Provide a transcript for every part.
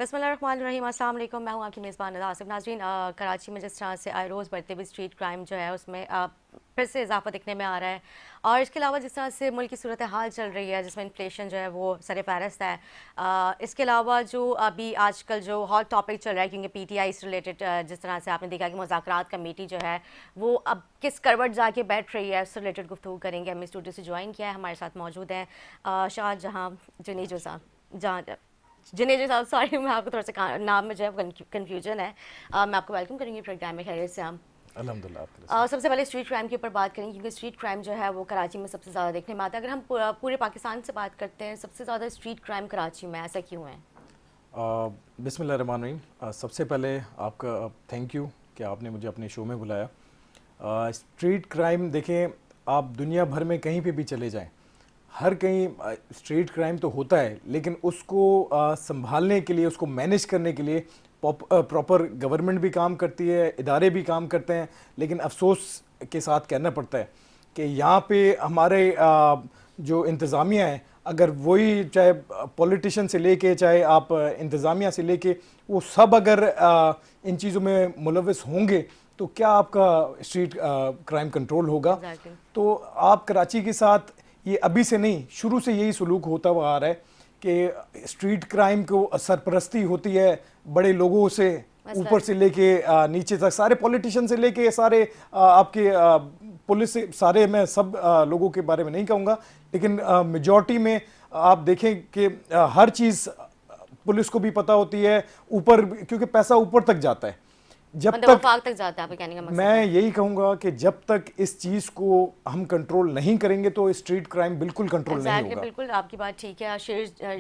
बिस्मिल्लाहिर्रहमानिर्रहीम, अस्सलाम वालेकुम। मैं हूँ आपकी मेज़बान आसिफ। नाज़रीन, कराची में जिस तरह से आए रोज़ बढ़ते हुए स्ट्रीट क्राइम जो है उसमें फिर से इजाफा दिखने में आ रहा है। और इसके अलावा जिस तरह से मुल्क की सूरत हाल चल रही है जिसमें इन्फ्लेशन जो है वो सर फहरिस्त है, इसके अलावा जो अभी आजकल जो हॉट टॉपिक चल रहा है, क्योंकि PTI से रिलेटेड जिस तरह से आपने देखा कि मुज़ाकरात कमेटी जो है वो अब किस करवट जाके बैठ रही है, उससे रिलेटेड गुफ्तगू करेंगे। हमें स्टूडियो से ज्वाइन किया है, हमारे साथ मौजूद हैं शाहजहाँ जुनेजो साहब। जहाँ जिनेजो साहब, सॉरी, मैं आपको थोड़ा सा नाम में जो है कन्फ्यूजन है। मैं आपको वेलकम करूँगी प्रोग्राम में। खैरियत से हम अल्हम्दुलिल्लाह आपके लिए सर। सबसे पहले स्ट्रीट क्राइम के ऊपर बात करेंगे, क्योंकि स्ट्रीट क्राइम जो है वो कराची में सबसे ज़्यादा देखने में आता है। अगर हम पूरे पाकिस्तान से बात करते हैं, सबसे ज़्यादा स्ट्रीट क्राइम कराची में, ऐसा क्यों है? बिस्मिल्लाहिर्रहमानिर्रहीम। सबसे पहले आपका थैंक यू कि आपने मुझे अपने शो में बुलाया। स्ट्रीट क्राइम देखें, आप दुनिया भर में कहीं पे भी चले जाएं, हर कहीं स्ट्रीट क्राइम तो होता है, लेकिन उसको संभालने के लिए, उसको मैनेज करने के लिए प्रॉपर गवर्नमेंट भी काम करती है, इदारे भी काम करते हैं। लेकिन अफसोस के साथ कहना पड़ता है कि यहाँ पे हमारे जो इंतज़ामिया है, अगर वही चाहे पॉलिटिशियन से लेके चाहे आप इंतज़ामिया से लेके वो सब अगर इन चीज़ों में मुलविस होंगे तो क्या आपका स्ट्रीट क्राइम कंट्रोल होगा? एग्जैक्टली। तो आप कराची के साथ ये अभी से नहीं, शुरू से यही सलूक होता हुआ आ रहा है कि स्ट्रीट क्राइम को सरपरस्ती होती है बड़े लोगों से, ऊपर से लेके नीचे तक, सारे पॉलिटिशियन से लेके सारे आपके पुलिस से, सारे मैं सब लोगों के बारे में नहीं कहूँगा, लेकिन मेजॉरिटी में आप देखें कि हर चीज़ पुलिस को भी पता होती है ऊपर, क्योंकि पैसा ऊपर तक जाता है। जब मतलब तक वफाक तक जाता है, आपके कहने का मकसद मैं है? यही कहूँगा कि जब तक इस चीज़ को हम कंट्रोल नहीं करेंगे तो स्ट्रीट क्राइम बिल्कुल कंट्रोल नहीं एग्जैक्टली, होगा। बिल्कुल आपकी बात ठीक है।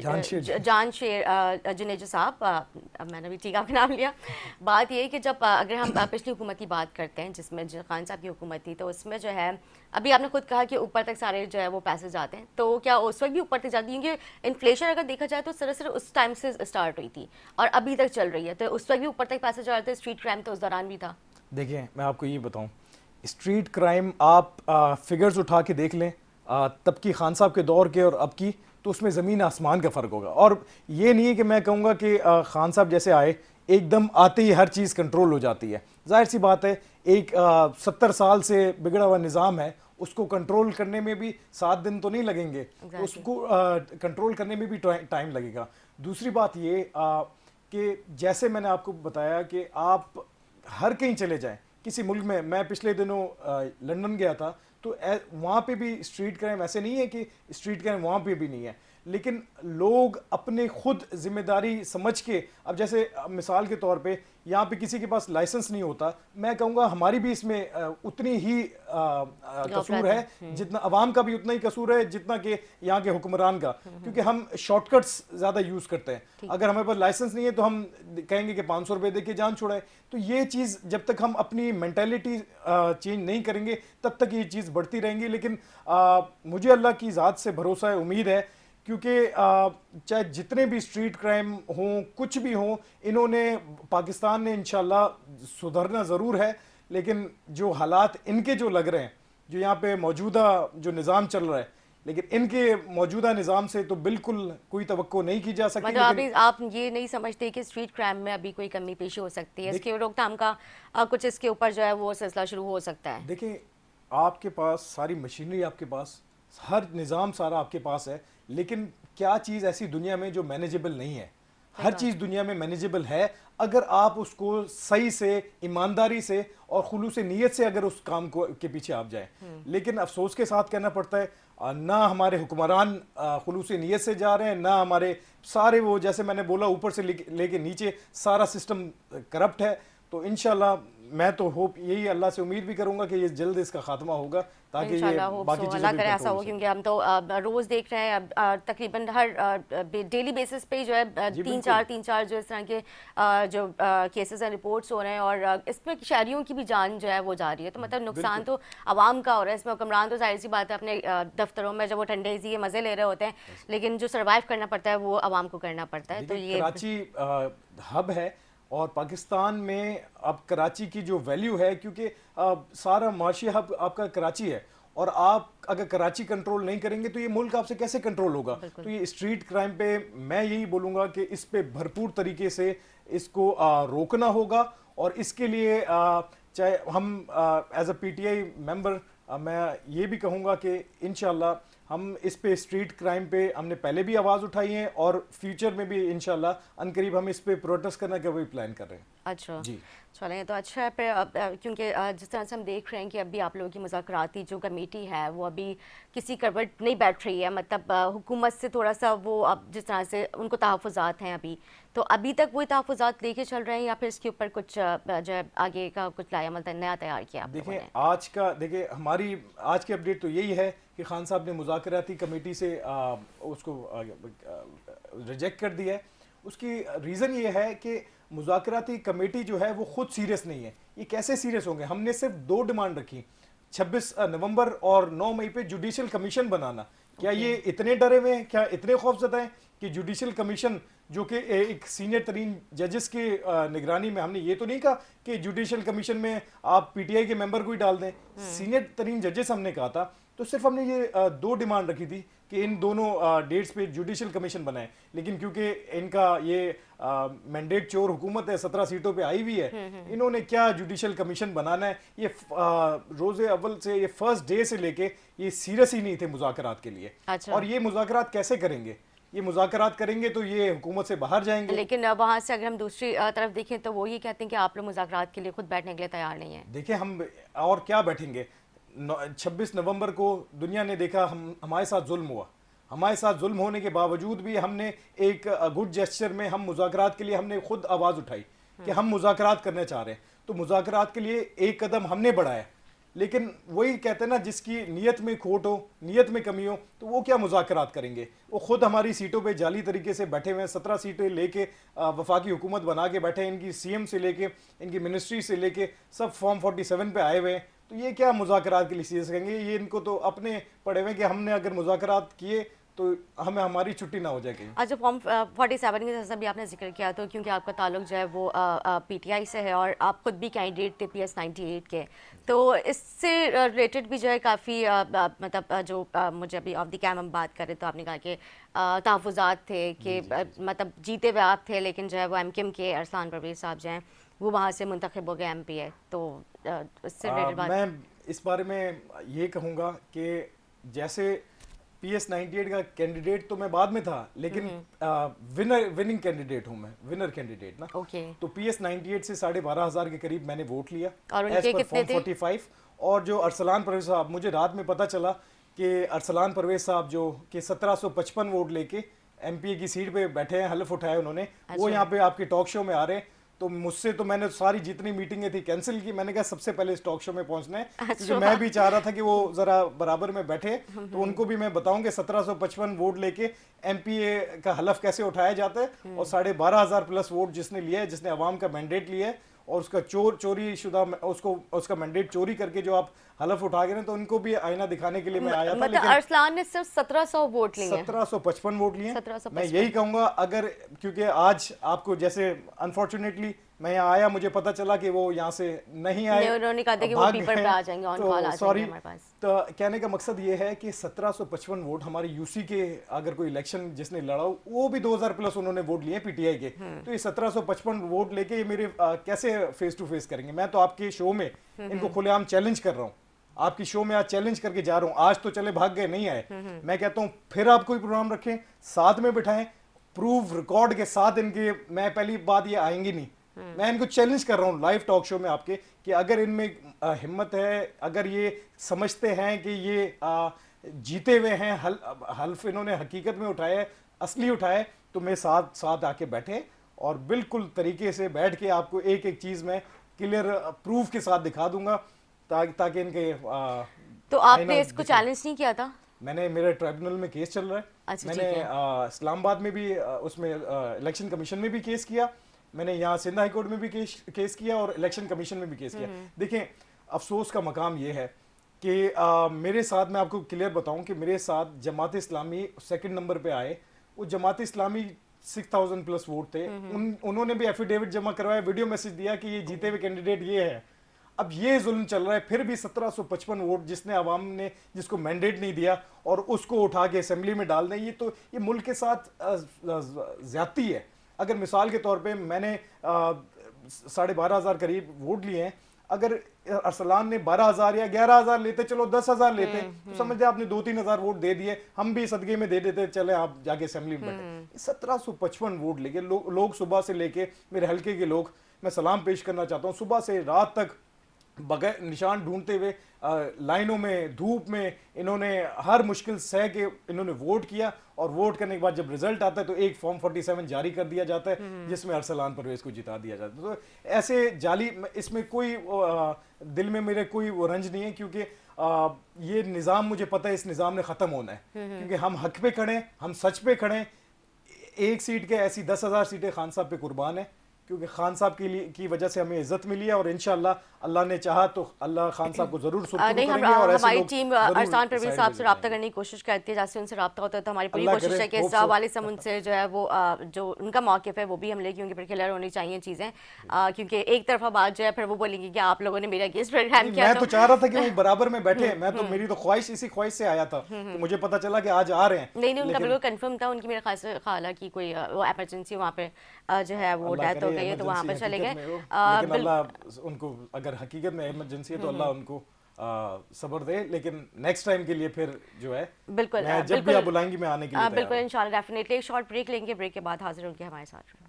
जान शेर जान शेर जुनेजो साहब, अब मैंने भी ठीक आपका नाम लिया। बात ये है कि जब अगर हम पिछली हुकूमत की बात करते हैं जिसमें जो खान साहब की हुकूमत थी, तो उसमें जो है अभी आपने खुद कहा कि ऊपर तक सारे जो है वो पैसे जाते हैं, तो क्या उस वक्त भी ऊपर तक जाती है? क्योंकि इन्फ्लेशन अगर देखा जाए तो सरासर उस टाइम से स्टार्ट हुई थी और अभी तक चल रही है, तो उस वक्त भी ऊपर तक पैसे जा रहे थे। स्ट्रीट क्राइम तो उस दौरान भी था। देखिए, मैं आपको ये बताऊं, स्ट्रीट क्राइम आप फिगर्स उठा के देख लें, तब की खान साहब के दौर के और अब की, तो उसमें ज़मीन आसमान का फ़र्क होगा। और ये नहीं है कि मैं कहूँगा कि खान साहब जैसे आए एकदम आते ही हर चीज़ कंट्रोल हो जाती है। जाहिर सी बात है, एक 70 साल से बिगड़ा हुआ निज़ाम है, उसको कंट्रोल करने में भी 7 दिन तो नहीं लगेंगे, तो एग्जैक्टली। उसको कंट्रोल करने में भी टाइम लगेगा। दूसरी बात ये कि जैसे मैंने आपको बताया कि आप हर कहीं चले जाएं, किसी मुल्क में, मैं पिछले दिनों लंदन गया था, तो वहाँ पे भी स्ट्रीट क्राइम, ऐसे नहीं है कि स्ट्रीट क्राइम वहाँ पे भी नहीं है, लेकिन लोग अपने खुद जिम्मेदारी समझ के, अब जैसे मिसाल के तौर पे यहाँ पे किसी के पास लाइसेंस नहीं होता, मैं कहूँगा हमारी भी इसमें उतनी ही कसूर गलत है, जितना अवाम का भी उतना ही कसूर है जितना कि यहाँ के हुक्मरान का, क्योंकि हम शॉर्टकट्स ज़्यादा यूज़ करते हैं। अगर हमारे पास लाइसेंस नहीं है तो हम कहेंगे कि 500 रुपये दे के जान छुड़ाए। तो ये चीज़ जब तक हम अपनी मेंटालिटी चेंज नहीं करेंगे तब तक ये चीज़ बढ़ती रहेंगी। लेकिन मुझे अल्लाह की ज़ात से भरोसा है, उम्मीद है, क्योंकि चाहे जितने भी स्ट्रीट क्राइम हों, कुछ भी हों, इन्होंने, पाकिस्तान ने इंशाल्लाह सुधरना ज़रूर है, लेकिन जो हालात इनके जो लग रहे हैं, जो यहाँ पे मौजूदा जो निज़ाम चल रहा है, लेकिन इनके मौजूदा निज़ाम से तो बिल्कुल कोई तवक्को नहीं की जा सकती। मतलब लेकिन अभी आप ये नहीं समझते कि स्ट्रीट क्राइम में अभी कोई कमी पेशी हो सकती है? इसकी रोकथाम का कुछ इसके ऊपर जो है वो सिलसिला शुरू हो सकता है? देखिए, आपके पास सारी मशीनरी, आपके पास हर निज़ाम सारा आपके पास है, लेकिन क्या चीज़ ऐसी दुनिया में जो मैनेजेबल नहीं है? सही हर बात। चीज़ दुनिया में मैनेजेबल है, अगर आप उसको सही से, ईमानदारी से और खुलूस नीयत से अगर उस काम को के पीछे आप जाएं। लेकिन अफसोस के साथ कहना पड़ता है, ना हमारे हुक्मरान खुलूस नीयत से जा रहे हैं, ना हमारे सारे वो, जैसे मैंने बोला, ऊपर से लेके नीचे सारा सिस्टम करप्ट है। तो इंशाल्लाह मैं तो होप, यही अल्लाह से उम्मीद भी करूंगा कि ये जल्द इसका खात्मा होगा, ताकि ये इंशाल्लाह होप बाकी सो, चीज़ें अल्लाह भी करे ऐसा कंट्रोल हो हो। सके। क्योंकि हम तो रोज़ देख रहे हैं, तकरीबन हर डेली बेसिस पे जो है जी तीन बिल्कुल। चार जो इस तरह के जो केसेस हैं, रिपोर्ट्स हो रहे हैं, और इसमें शहरियों की भी जान जो है वो जा रही है। तो मतलब नुकसान बिल्कुल। तो आवाम का हो रहा है। इसमें हुक्मरान तो जाहिर सी बात है अपने दफ्तरों में जब वो ठंडे इसी के मज़े ले रहे होते हैं, लेकिन जो सर्वाइव करना पड़ता है वो आवाम को करना पड़ता है। तो देखिए, ये कराची हब है, और पाकिस्तान में अब कराची की जो वैल्यू है, क्योंकि सारा माशी हब आपका कराची है, और आप अगर कराची कंट्रोल नहीं करेंगे तो ये मुल्क आपसे कैसे कंट्रोल होगा। तो ये स्ट्रीट क्राइम पे मैं यही बोलूंगा कि इस पे भरपूर तरीके से इसको रोकना होगा। और इसके लिए चाहे हम एज अ पीटीआई मेंबर मैं ये भी कहूंगा कि इंशाल्लाह हम इस पे स्ट्रीट क्राइम पे हमने पहले भी आवाज उठाई है और फ्यूचर में भी इंशाल्लाह अनकरीब हम इस पे प्रोटेस्ट करने का भी प्लान कर रहे हैं। अच्छा जी चलें, तो अच्छा है। फिर क्योंकि जिस तरह से हम देख रहे हैं कि अभी आप लोगों की मुज़ाकराती जो कमेटी है वो अभी किसी करवट नहीं बैठ रही है, मतलब हुकूमत से थोड़ा सा वो अब जिस तरह से उनको तहफ़्फ़ुज़ात हैं अभी, तो अभी तक वही तहफ़्फ़ुज़ात लेके चल रहे हैं या फिर इसके ऊपर कुछ जो है आगे का कुछ लाएअमल नया तैयार किया आप लोगों देखिए ने? देखिए हमारी आज की अपडेट तो यही है कि खान साहब ने मुज़ाकराती कमेटी से उसको रिजेक्ट कर दिया है। उसकी रीज़न ये है कि मुज़ाकराती कमेटी जो है वो खुद सीरियस नहीं है। ये कैसे सीरियस होंगे? हमने सिर्फ 2 डिमांड रखी, 26 नवंबर और 9 मई पे जुडिशल कमीशन बनाना। क्या ये इतने डरे हुए हैं, क्या इतने खौफजदा हैं कि जुडिशल कमीशन जो कि एक सीनियर तरीन जजेस की निगरानी में, हमने ये तो नहीं कहा कि जुडिशल कमीशन में आप पीटीआई के मेंबर को ही डाल दें, सीनियर तरीन जजेस हमने कहा था। तो सिर्फ हमने ये 2 डिमांड रखी थी कि इन दोनों डेट्स पे जुडिशल कमीशन बनाए। लेकिन क्योंकि इनका ये मैंडेट चोर हुकूमत है, 17 सीटों पे आई हुई है, इन्होंने क्या जुडिशल कमीशन बनाना है। ये रोजे अव्वल से, ये फर्स्ट डे से लेके ये सीरियस ही नहीं थे मुज़ाकरात के लिए। अच्छा। और ये मुज़ाकरात कैसे करेंगे? ये मुज़ाकरात करेंगे तो ये हुकूमत से बाहर जाएंगे। लेकिन वहाँ से अगर हम दूसरी तरफ देखें तो वो ये कहते हैं कि आप लोग मुज़ाकरात के लिए खुद बैठने के लिए तैयार नहीं है। देखिए हम और क्या बैठेंगे। 26 नवंबर को दुनिया ने देखा हम हमारे साथ जुल्म हुआ। हमारे साथ जुल्म होने के बावजूद भी हमने एक गुड जेस्चर में हम मुज़ाकरात के लिए हमने खुद आवाज़ उठाई कि हम मुज़ाकरात करना चाह रहे हैं। तो मुज़ाकरात के लिए एक कदम हमने बढ़ाया। लेकिन वही कहते हैं ना, जिसकी नीयत में खोट हो, नीयत में कमी हो, तो वो क्या मुज़ाकरात करेंगे। वो खुद हमारी सीटों पे जाली तरीके से बैठे हुए हैं। 17 सीटें लेके वफाकी हुकूमत बना के बैठे हैं। इनकी सीएम से लेके, इनकी मिनिस्ट्री से लेके सब फॉर्म 47 पे आए हुए हैं। तो ये क्या मुज़ाकरात के लिए सीरियस करेंगे? ये इनको तो अपने पड़े हुए कि हमने अगर मुज़ाकरात किए तो हमें हमारी छुट्टी ना हो जाएगी। अच्छा, फॉर्म 47 के जैसा भी आपने जिक्र किया, तो क्योंकि आपका ताल्लुक जो है वो पीटीआई से है और आप खुद भी कैंडिडेट थे PS 98 के, तो इससे रिलेटेड भी जो है काफ़ी मतलब जो मुझे अभी ऑफ द कैम हम बात करें तो आपने कहा कि तहफ़्फ़ुज़ात थे कि मतलब जीते हुए आप थे, लेकिन जो है वो एमकेएम के अरसलान परवेज़ साहब जो हैं वो वहाँ से मुंतखब हो गए MP है। तो इससे रिलेटेड बात। मैं इस बारे में ये कहूँगा कि जैसे PS 98 का कैंडिडेट तो मैं बाद में था, लेकिन विनिंग कैंडिडेट हूँ मैं, विनर कैंडिडेट ना। ओके। तो PS 98 से 12,500 के करीब मैंने वोट लिया और एज उनके पर कितने फॉर्म थे? 45। और जो अरसलान परवेज साहब, मुझे रात में पता चला कि अरसलान परवेज साहब जो कि 1755 वोट लेके एमपीए की सीट पे बैठे हैं, हलफ उठाया उन्होंने, वो यहाँ पे आपके टॉक शो में आ रहे हैं। तो मुझसे तो मैंने सारी जितनी मीटिंगें थी कैंसिल की। मैंने कहा सबसे पहले इस टॉक शो में पहुंचना है, क्योंकि मैं भी चाह रहा था कि वो जरा बराबर में बैठे, तो उनको भी मैं बताऊं कि 1755 वोट लेके एमपीए का हलफ कैसे उठाया जाता है। और 12,500 प्लस वोट जिसने लिया है, जिसने अवाम का मैंडेट लिया है, और उसका चोरी शुदा उसका मैंडेट चोरी करके जो आप हलफ उठा गए ना, तो उनको भी आईना दिखाने के लिए मैं आया था। मतलब लेकिन अरसलान ने सिर्फ 1700 वोट लिए हैं। 1755 वोट लिए। 1755। मैं यही कहूंगा, अगर क्योंकि आज आपको जैसे अनफॉर्चुनेटली मैं यहाँ आया, मुझे पता चला कि वो यहाँ से नहीं आए, उन्होंने कहा था कि वो भाग पीपर गए। पे आ जाएंगे, ऑन कॉल आ तो जाएंगे सॉरी। हमारे पास। तो कहने का मकसद ये है कि 1755 वोट हमारे यूसी के, अगर कोई इलेक्शन जिसने लड़ा हो, वो भी 2000 प्लस उन्होंने वोट लिए पीटीआई के। तो ये 1755 वोट लेके ये मेरे कैसे फेस टू फेस करेंगे। मैं तो आपके शो में इनको खुलेआम चैलेंज कर रहा हूँ, आपकी शो में आज चैलेंज करके जा रहा हूँ। आज तो चले भाग गए, नहीं आए, मैं कहता हूँ फिर आप कोई प्रोग्राम रखें, साथ में बिठाएं, प्रूफ रिकॉर्ड के साथ इनके। मैं पहली बात, ये आएंगे नहीं। मैं इनको चैलेंज कर रहा हूँ लाइव टॉक शो में आपके, कि अगर इनमें हिम्मत है, अगर ये समझते हैं कि ये जीते हुए हैं, हल्फ इन्होंने हकीकत में उठाया है, असली उठाया है, तो मेरे साथ साथ आके बैठे और बिल्कुल तरीके से बैठ के आपको एक एक चीज में क्लियर प्रूफ के साथ दिखा दूंगा, ताकि इनके तो आपने इसको चैलेंज नहीं किया था? मैंने, मेरे ट्राइब्यूनल में केस चल रहा है। अच्छा, मैंने इस्लामाबाद में भी उसमें इलेक्शन कमीशन में भी केस किया, मैंने यहाँ सिंध हाई कोर्ट में भी केस किया और इलेक्शन कमीशन में भी केस किया। देखें, अफसोस का मकाम ये है कि मेरे साथ, मैं आपको क्लियर बताऊं कि मेरे साथ जमात इस्लामी सेकंड नंबर पे आए। वो जमात इस्लामी 6000 प्लस वोट थे, उन्होंने भी एफिडेविट जमा करवाया, वीडियो मैसेज दिया कि ये जीते हुए कैंडिडेट ये है। अब ये जुल्म चल रहा है, फिर भी 1755 वोट जिसने अवाम ने जिसको मैंडेट नहीं दिया और उसको उठा के असेंबली में डाल दें, ये मुल्क के साथ ज्यादती है। अगर मिसाल के तौर पे मैंने 12,500 करीब वोट लिए हैं, अगर अरसलान ने 12,000 या 11,000 लेते, चलो 10,000 लेते, तो समझते आपने 2-3 हजार वोट दे दिए, हम भी सदके में दे देते, चले आप जाके असेंबली में बैठे। 1755 वोट लेके लोग सुबह से लेके, मेरे हल्के के लोग, मैं सलाम पेश करना चाहता हूँ, सुबह से रात तक बगैर निशान ढूंढते हुए लाइनों में, धूप में, इन्होंने हर मुश्किल सह के इन्होंने वोट किया। और वोट करने के बाद जब रिजल्ट आता है तो एक फॉर्म 47 जारी कर दिया जाता है जिसमें अरसलान परवेज को जिता दिया जाता है। तो ऐसे जाली, इसमें कोई दिल में मेरे कोई वो रंज नहीं है, क्योंकि ये निज़ाम मुझे पता है इस निज़ाम ने ख़त्म होना है, क्योंकि हम हक पे खड़े, हम सच पे खड़े। एक सीट के ऐसी 10,000 सीटें खान साहब पे कुर्बान है, क्योंकि खान साहब की वजह से हमें इज्जत मिली है, और इंशाल्लाह अल्लाह ने चाहा तो अल्लाह खान साहब को जरूर सुरखरू नहीं, करेंगे। और ऐसे हमारी लोग टीम जरूर अरसान परवीन साइड साहब में से रब्ता जाएंगे। करने की कोशिश करती है, जैसे उनसे रब्ता होता है तो हमारी पूरी अल्लाह कोशिश करे, है कि होप इस सो। वाले से उनसे जो है वो जो उनका मौक़िफ़ है वो भी हम ले, क्योंकि फिर क्लियर होनी चाहिए चीज़ें, क्योंकि एक तरफा बात जो है फिर वो बोलेंगे कि आप लोगों ने मेरा अगेंस्ट प्रोग्राम किया। मैं तो चाह रहा था कि वो बराबर में बैठे, मैं तो मेरी तो ख्वाहिश इसी ख्वाहिश से आया था कि मुझे पता चला कि आज आ रहे हैं, नहीं, उनका लेकिन बिल्कुल कंफर्म था। उनकी मेरे खास खाला की कोई वो इमरजेंसी वहाँ पे जो है वो अल्लाह डेथ हो करे गई है, तो वहाँ इमरजेंसी पे चले हकीकत गए। में हो, लेकिन अल्लाह उनको, अगर हकीकत में इमरजेंसी है तो अल्लाह उनको सब्र दे। लेकिन नेक्स्ट टाइम के लिए फिर जो है, बिल्कुल मैं जब भी बिल्कुल आप बुलाएंगी मैं आने के लिए तैयार बिल्कुल हूँ। इंशाल्लाह डेफिनेटली। एक शॉर्ट ब्रेक लेंगे, ब्रेक के बाद हाजिर होंगे हमारे साथ।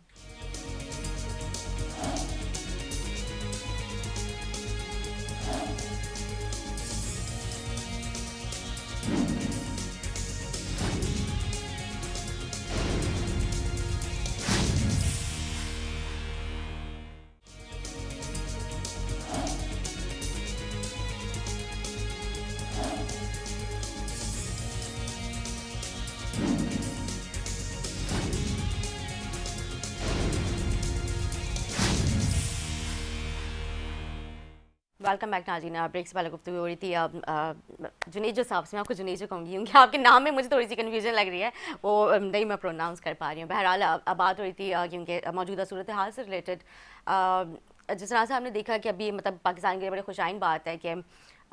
वेलकम बैक नाज़रीन। ब्रेक से पहले गुफ्तगू हो रही थी जुनेजो साहब से। मैं आपको जुनेजो कहूँगी क्योंकि आपके नाम में मुझे थोड़ी सी कन्फ्यूजन लग रही है, वो नहीं मैं प्रोनाउंस कर पा रही हूँ। बहरहाल अब बात हो रही थी क्योंकि मौजूदा सूरत हाल से रिलेटेड जिस तरह से हमने देखा कि अभी मतलब पाकिस्तान के लिए बड़ी खुशाइन बात है कि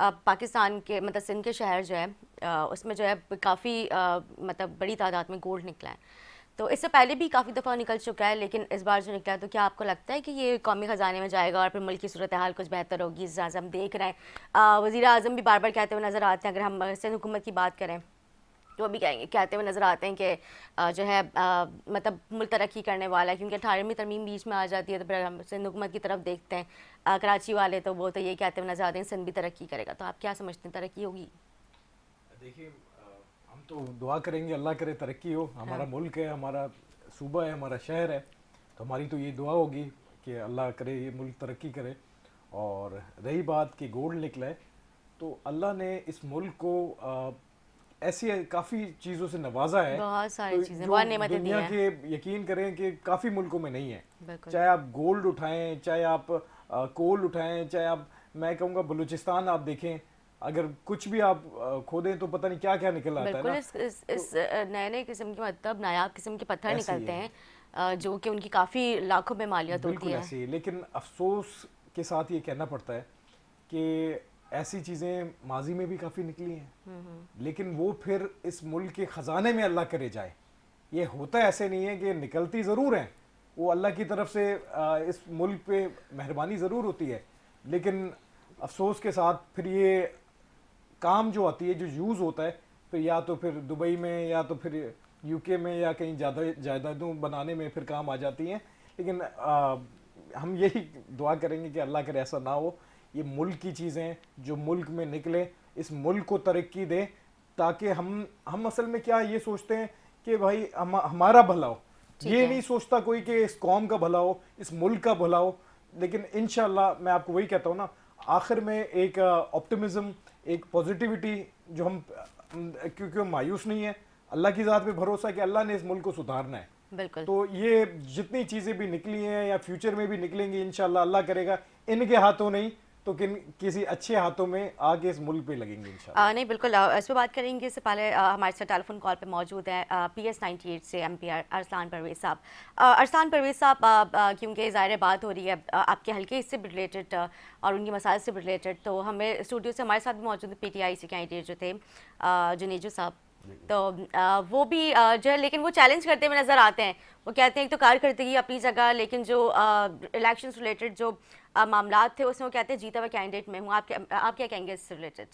पाकिस्तान के मतलब सिंध के शहर जो है उसमें जो है काफ़ी मतलब बड़ी तादाद में गोल्ड निकला है। तो इससे पहले भी काफ़ी दफ़ा निकल चुका है, लेकिन इस बार जो निकला है, तो क्या आपको लगता है कि ये कौमी ख़जाने में जाएगा और फिर मुल्क की सूरत हाल कुछ बेहतर होगी? इस तरह से हम देख रहे हैं वज़ीर आज़म भी बार बार कहते हुए नज़र आते हैं। अगर हम सिंध हुकूमत की बात करें तो वो भी कहते हुए नज़र आते हैं कि जो है मतलब मुल्क तरक्की करने वाला है, क्योंकि 18वीं तरमीम बीच में आ जाती है। तो फिर हम सिंध हुकूमत की तरफ देखते हैं कराची वाले, तो वो तो ये कहते हुए नज़र आते हैं सिंध भी तरक्की करेगा। तो आप क्या समझते हैं, तरक्की होगी? देखिए, हम तो दुआ करेंगे अल्लाह करे तरक्की हो। हमारा मुल्क है, हमारा सूबा है, हमारा शहर है, तो हमारी तो ये दुआ होगी कि अल्लाह करे ये मुल्क तरक्की करे। और रही बात कि गोल्ड निकला है, तो अल्लाह ने इस मुल्क को ऐसी काफ़ी चीज़ों से नवाजा है, बहुत सारी तो चीज़ें, जो बहुत नेमतें दी दुनिया हैं। के यकीन करें कि काफ़ी मुल्कों में नहीं है। बिल्कुल। चाहे आप गोल्ड उठाएं, चाहे आप कोल उठाएं, चाहे आप, मैं कहूँगा बलूचिस्तान आप देखें, अगर कुछ भी आप खोदें तो पता नहीं क्या क्या निकल आता है बिल्कुल। ना। इस नए नए किस्म के मतलब नायाब किस्म के पत्थर ऐसे ही निकलते है, हैं जो कि उनकी काफ़ी लाखों में मालियत होती बिल्कुल है। ऐसे ही। लेकिन अफसोस के साथ ये कहना पड़ता है कि ऐसी चीज़ें माजी में भी काफ़ी निकली हैं, लेकिन वो फिर इस मुल्क के ख़जाने में अल्लाह करे जाए। ये होता ऐसे नहीं है कि निकलती ज़रूर हैं, वो अल्लाह की तरफ से इस मुल्क पे मेहरबानी ज़रूर होती है, लेकिन अफसोस के साथ फिर ये काम जो आती है, जो यूज़ होता है, फिर या तो फिर दुबई में या तो फिर यूके में या कहीं जायदादों बनाने में फिर काम आ जाती हैं। लेकिन हम यही दुआ करेंगे कि अल्लाह करे ऐसा ना हो। ये मुल्क की चीज़ें जो मुल्क में निकले, इस मुल्क को तरक्की दे, ताकि हम असल में क्या ये सोचते हैं कि भाई हमारा भला हो, ये नहीं सोचता कोई कि इस कौम का भला हो, इस मुल्क का भला हो। लेकिन इंशाल्लाह मैं आपको वही कहता हूँ ना, आखिर में एक ऑप्टिमिज्म, एक पॉजिटिविटी जो हम, क्योंकि हम मायूस नहीं है, अल्लाह की ज़ात पे भरोसा है कि अल्लाह ने इस मुल्क को सुधारना है। बिल्कुल। तो ये जितनी चीज़ें भी निकली हैं या फ्यूचर में भी निकलेंगी, इंशाल्लाह अल्लाह करेगा इनके हाथों नहीं तो किसी अच्छे हाथों में आके इस मुल्क पे लगेंगे इंशाल्लाह। नहीं बिल्कुल, इस पर बात करेंगे। इससे पहले हमारे साथ टेलीफोन कॉल पे मौजूद है PS98 से MP अरसलान परवेज साहब। अरसलान परवेज साहब, क्योंकि ज़ाहिर बात हो रही है आपके हल्के से रिलेटेड और उनकी मसाइल से रिलेटेड, तो हमें स्टूडियो से हमारे साथ भी मौजूद है PTI से कैंडिडेट जो थे जुनेजो साहब। तो वो भी जो है, लेकिन वो चैलेंज करते हुए नज़र आते हैं। वो कहते हैं एक तो कारकर्दगी अपनी जगह, लेकिन जो इलेक्शन रिलेटेड जो मामला थे उसमें वो कहते हैं जीता हुआ कैंडिडेट में हूँ। आप क्या कहेंगे इससे रिलेटेड?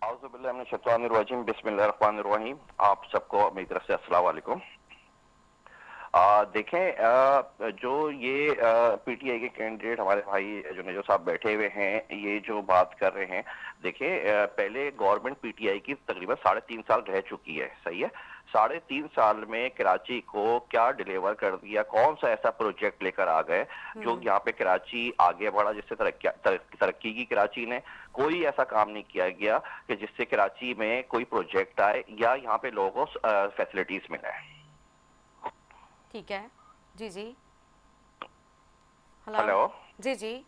बिस्मिल्लाहिर्रहमानिर्रहीम। आप सबको मेरी तरफ से अस्सलाम वालेकुम। देखें, जो ये पीटीआई के कैंडिडेट हमारे भाई जुनेजो साहब बैठे हुए हैं, ये जो बात कर रहे हैं, देखें पहले गवर्नमेंट पीटीआई की तकरीबन 3.5 साल रह चुकी है, सही है। 3.5 साल में कराची को क्या डिलीवर कर दिया, कौन सा ऐसा प्रोजेक्ट लेकर आ गए जो यहाँ पे कराची आगे बढ़ा, जिससे तरक्की की कराची ने। कोई ऐसा काम नहीं किया गया कि जिससे कराची में कोई प्रोजेक्ट आए या यहाँ पे लोगों को फैसिलिटीज मिले। ठीक है जी जी। हेलो जी जी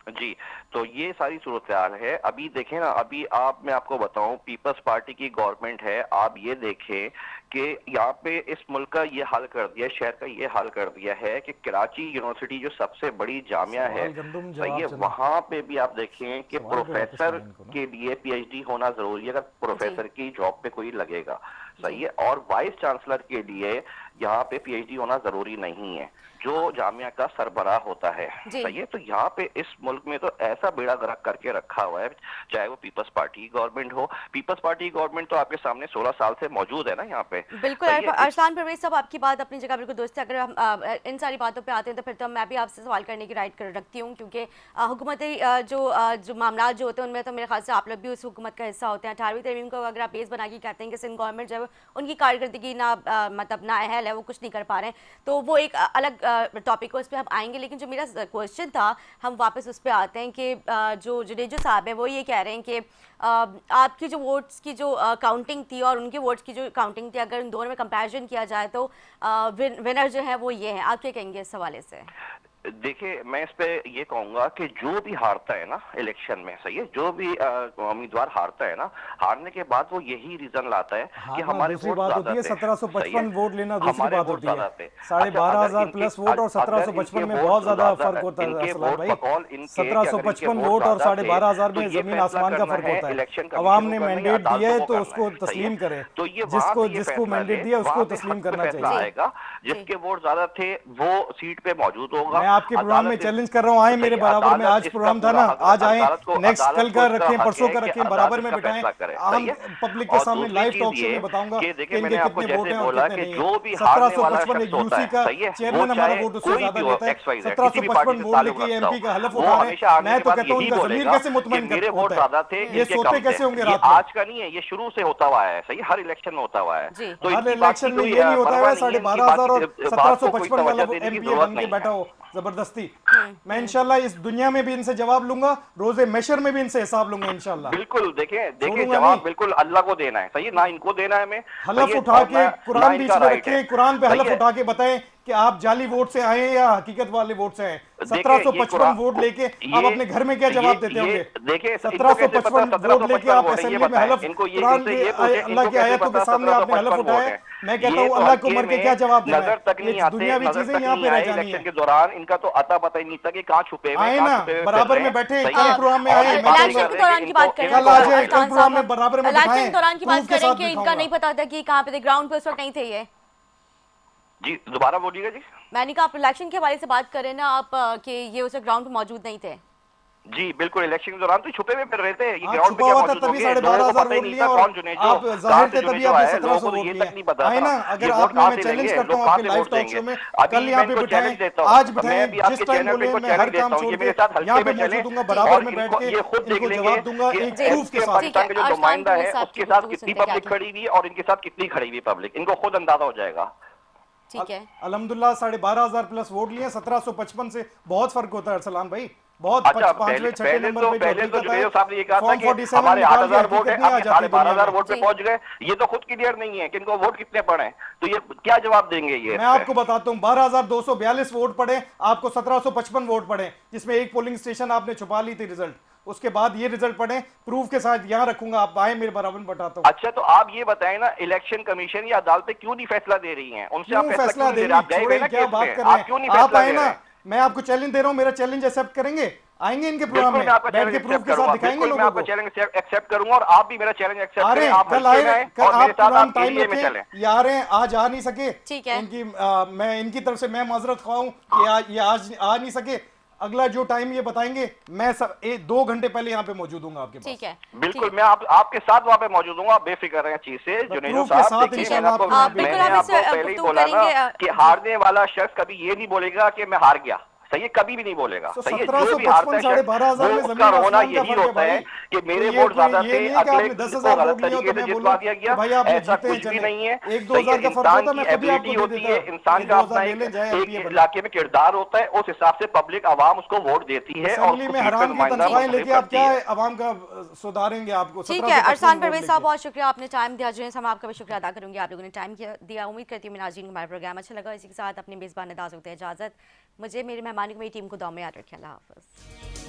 जी। तो ये सारी सूरत हाल है। अभी देखें ना, अभी मैं आपको बताऊं, पीपल्स पार्टी की गवर्नमेंट है। आप ये देखें कि यहाँ पे इस मुल्क का ये हाल कर दिया, शहर का ये हाल कर दिया है कि कराची यूनिवर्सिटी जो सबसे बड़ी जामिया है, सही है, वहां पे भी आप देखें कि प्रोफेसर के लिए PhD होना जरूरी है अगर प्रोफेसर की जॉब पे कोई लगेगा, सही है। और वाइस चांसलर के लिए यहाँ पे PhD होना जरूरी नहीं है, जो जामिया का सरबराह होता है, सही है। तो यहाँ पे इस मुल्क में तो ऐसा बेड़ा गर्क करके रखा हुआ है, चाहे वो पीपल्स पार्टी गवर्नमेंट हो। पीपल्स पार्टी गवर्नमेंट तो आपके सामने 16 साल से मौजूद है ना यहाँ पे। बिल्कुल अरसलान परवेज साहब, आपकी बात अपनी जगह बिल्कुल दुरुस्त है। अगर हम इन सारी बातों पे आते हैं तो फिर तो मैं भी आपसे सवाल करने की राइट रखती हूँ, क्योंकि हुकूमती जो मामला जो होते हैं उनमें तो मेरे ख्याल से आप लोग भी उस हुकूमत का हिस्सा होते हैं। 18वीं तरमीम को अगर आप बेस बना के कहते हैं कि सिंध गवर्नमेंट जो है उनकी कारकर्दगी मतलब ना अहल है, वो कुछ नहीं कर पा रहे हैं, तो वो एक अलग टॉपिक को, उस पर हम आएंगे। लेकिन जो मेरा क्वेश्चन था, हम वापस उस पर आते हैं कि जो जुनेजो साहब है वो ये कह रहे हैं कि आपकी जो वोट्स की जो काउंटिंग थी और उनके वोट्स की जो काउंटिंग थी, अगर इन दोनों में कंपैरिजन किया जाए तो विनर जो है वो ये है। आप क्या कहेंगे इस हवाले से? देखिए, मैं इस पे ये कहूंगा कि जो भी हारता है ना इलेक्शन में, सही है, जो भी उम्मीदवार हारता है ना, हारने के बाद वो यही रीजन लाता है कि हमारे वोट ज्यादा थे। 1755 वोट लेना दूसरी बात होती है, 12,500 प्लस वोट और 1755 में बहुत ज्यादा फर्क होता है असलान भाई। 1755 वोट और 12,500 में जमीन आसमान का फर्क होता है। अवाम ने मैंडेट दिया है तो उसको तस्लीम करे, जिसको मैंडेट दिया उसको तस्लीम करना चाहिए। जिसके वोट ज्यादा थे वो सीट पे मौजूद होगा। आपके प्रोग्राम में चैलेंज कर रहा हूँ, आए मेरे बराबर में। आज प्रोग्राम था ना, आज आए, नेक्स्ट कल का रखें, परसों का रखें, बराबर में बिठाएं। हम पब्लिक के सामने लाइव टॉक शो में बताऊंगा कि इनके कितने वोट हैं और कितने नहीं। 1755 एक यूसी का चेयरमैन हमारा वोट उससे ज्यादा लेता है। 1755 वोट लेके MP का हलफ उठा रहे हैं। मैं तो कहता हूँ उनका जमीर कैसे मुतमईन होता है, ये सोते कैसे होंगे रात में? आज का नहीं है, ये शुरू से होता हुआ है, सही, हर इलेक्शन में होता हुआ है। तो हर इलेक्शन में ये नहीं होता है 12,500 और 1755 वाला MP बन के बैठा हो जबरदस्ती। मैं इंशाल्लाह इस दुनिया में भी इनसे जवाब लूंगा, रोजे मैशर में भी इनसे हिसाब लूंगा इंशाल्लाह। बिल्कुल, देखें जवाब बिल्कुल अल्लाह को देना है, सही, ना इनको देना है। हमें हलफ उठा के कुरान बीच में रखें, कुरान पे हलफ उठा के बताएं कि आप जाली वोट से आए या हकीकत वाले वोट से आए। 1755 वोट लेके आप अपने घर में क्या जवाब देते होंगे? देखिए, 1755 वोट लेके आप असेंबली में हलफ, कुरान के अल्लाह की आयतों के सामने आपने हलफ उठाया। मैं कहता हूँ अल्लाह को मर के क्या जवाब देना है? ये दुनियावी चीजें यहाँ पे रह जानी है। के दौरान इनका तो अता पता ही नहीं था कि कहाँ छुपे हुए आए ना, बराबर में बैठे, कल प्रोग्राम में आए, इलेक्शन के दौरान की बात करें, कल आ जाए, कल प्रोग्राम में बराबर में इलेक्शन के दौरान की बात करें कि इनका नहीं पता था कि कहाँ पे थे, ग्राउंड पे उस वक्त नहीं थे ये। जी दोबारा बोलिएगा जी। मैंने कहा आप इलेक्शन के हवाले से बात करें ना आप, कि ये उस ग्राउंड पे मौजूद नहीं थे। जी बिल्कुल, इलेक्शन के दौरान तो छुपे हुए फिर रहे थे, ये ग्राउंड पे क्या मौजूद होंगे, 12,500 वोट लिए और आप जाहिर थे तभी आपने 1700 वोट लिए। है ना, अगर आपने, मैं चैलेंज करता हूं आपके लाइव टॉक शो में, कल यहां पे बिठाएं, आज बिठाएं, जिस टाइम बोले मैं हर काम छोड़ के यहां पे मौजूद दूंगा, बराबर में बैठ के इनको जवाब दूंगा एक प्रूफ के साथ। पाकिस्तान का जो नुमाइंदा है उसके साथ कितनी पब्लिक खड़ी हुई और इनके साथ कितनी खड़ी हुई पब्लिक, इनको खुद अंदाजा हो जाएगा। ठीक है, अल्हम्दुलिल्लाह 12,500 प्लस वोट लिए, 1755 से बहुत फर्क होता है अरसलान भाई। बहुत अच्छा, पांचवें छठे पहले नंबर तो पे पहले तो जो जुनेजो साहब ने ये कहा था फॉर्म कि 47 हमारे निकाल 8,000 दिया, वोट है, कितनी आ अब जाती दुनिया 12,000 में। वोट पे जी। पहुंच गए। ये तो खुद क्लियर नहीं है कि इनको वोट कितने पड़े, तो ये क्या जवाब देंगे ये मैं आपको बताता हूं, 12,242 वोट पड़े, आपको 1755 वोट पड़े, जिसमें एक पोलिंग स्टेशन आपने छुपा ली थी रिजल्ट। उसके बाद ये रिजल्ट पड़े, प्रूफ के साथ यहां रखूंगा, आप आए मेरे बराबर में बताता हूं। अच्छा, तो आप ये बताएं ना, इलेक्शन कमीशन या अदालतें क्यों नहीं फैसला दे रही हैं? उनसे आप क्यों फैसला क्यों फैसला नहीं दे ले रहे? रही, आप गए हुए छोड़े ना क्या केस बात में, कर रहे आप क्यों हैं नहीं आप? फैसला आए ले ना, रहे? मैं आपको चैलेंज दे रहा हूं, मेरा चैलेंज एक्सेप्ट करेंगे? आएंगे इनके प्रोग्राम बिल्कुल में मैं आपका बैठ के चैलेंज प्रूफ एक्सेप्ट के साथ करूंगा, दिखाएंगे बिल्कुल मैं लोगों आपका को। चैलेंज एक्सेप्ट करूंगा, और आप भी मेरा चैलेंज आ एक्सेप्ट रहे करें, हैं आप कल, हल्के आए में आए कल, और मेरे आप साथ प्रोग्राम आप टाइम एरिया में रखें, चलें। ये आ रहे हैं, आज आ नहीं सके। ठीक है। मैं इनकी तरफ से मैं माजरत खाऊं कि ये आज आ नहीं सके। अगला जो टाइम ये बताएंगे, मैं सब 2 घंटे पहले यहाँ पे मौजूद हूँ आपके ठीक पास। है। ठीक बिल्कुल है। मैं आपके साथ वहां पे मौजूद हूँ, आप बेफिक्र रहें चीज से। जुनेजो प्रूफ के साहब साथ देखिए, इंशाल्लाह आपको मैं यहाँ पे बिल्कुल मैंने हम बताऊंगा। इस आपको पहले ही गुफ्तगू बोला ना करेंगे कि जी। हारने वाला शख्स कभी ये नहीं बोलेगा कि मैं हार गया, सही है, कभी भी नहीं बोलेगा, तो सही है। जो भी 1755 हारता है साढ़े शख्स, 12,000 वो में उसका जमीन रोना आसमान का यही फर्क है होता भाई। है कि तो मेरे ये वोट कोई ज्यादा ये थे, नहीं है कि अगले आपने को 10,000 गलत वोट लिए हो तरीके तो से मैं जितवा बोलूं दिया कि गया। भाई आप ये ऐसा जीते हैं, कुछ भी चले। नहीं है। 1-2,000 सही का है, फर्क इंसान होता, की मैं खुद ही आपको एबिलिटी दे होती देता है, इंसान कि का 2,000 अपना ले एक लें, जाए एक एमपीए बना। इलाके में किरदार होता है, उस हिसाब से पब्लिक आवाम उसको वोट देती है और असेंबली उसको में सीट पे हराम की नुमाइंदा जी। तनख्वाहें मुंतखब लेके आप करती क्या है। अवाम का सुधारेंगे? आपको ठीक है, 1755 अरसान वोट परवेज साहब, लेके। बहुत शुक्रिया, आपने टाइम दिया। जो हम आपका भी शुक्रिया अदा करूंगी, आप लोगों ने टाइम दिया। उम्मीद करती हूँ नाज़रीन को हमारा प्रोग्राम अच्छा लगा। इसी के साथ अपनी मेज़बान अदा सकते हैं इजाज़त। मुझे, मेरे मेहमान को, मेरी टीम को दुआ में याद रखें। अल्लाह हाफ़िज़।